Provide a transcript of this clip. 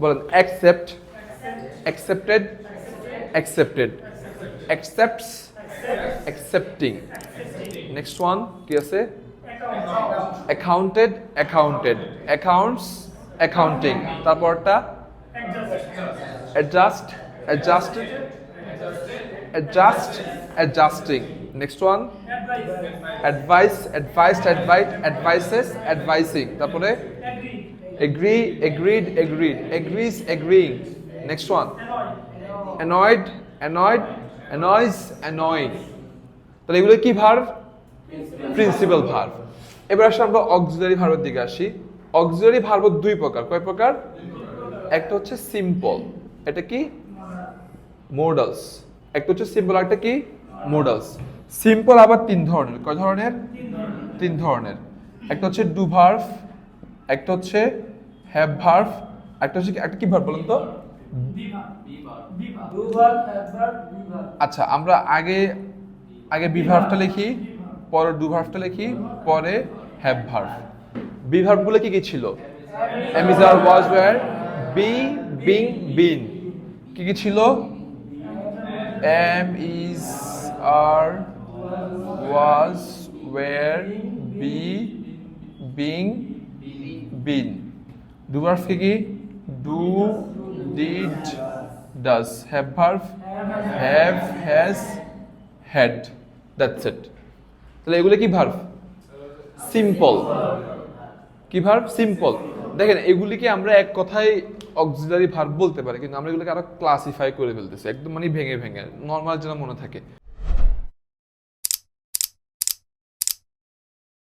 বলেন accept, accepted, accepted, accepts, accepting. Next one কি আছে? accounted, accounted, accounts, accounting. তারপরটা adjust, adjusted, adjust, adjusting. Next one advice, advised, advised, advices, advising. তারপরে agree, agreed, agreed, agrees, agreeing. Next one annoyed, annoyed, annoys, annoying. তাহলে এগুলো কি verb? Principal verb. এবার আসলে আমরা অক্সিলারি ভার্বের দিকে আসি। অক্সিলারি ভার্ব দুই প্রকার। কয় প্রকার? একটা হচ্ছে সিম্পল, এটা কি মোডালস। একটা হচ্ছে সিম্পল, একটা কি মোডালস। সিম্পল আবার তিন ধরনের। কয় ধরনের? তিন ধরনের। একটা হচ্ছে ডু ভার্ব, একটা হচ্ছে হ্যাভ ভার্ব, একটা হচ্ছে একটা কি ভার্ব বলেন তো? আচ্ছা, আমরা আগে বি ভার্বটা লিখি, পরে ডু ভার্বটা লিখি, পরে হ্যাভ ভার্ব। বি ভার্বগুলো কি কি ছিল? Am is are was were, be being been. কি কি ছিল? Am is are was were, be being been. Do verb কি? Do, did, does. Have verb have, has, had. That's it. তাহলে এগুলো কি ভার্ব? সিম্পল। কি ভার্ব? সিম্পল। দেখেন এগুলিকে আমরা এক কথায় অক্সিলারি ভার্ব বলতে পারি, কিন্তু আমরা এগুলোকে আরো ক্লাসিফাই করে ফেলতেছি একদম, মানে ভেঙে ভেঙে নর্মাল যেন মনে থাকে।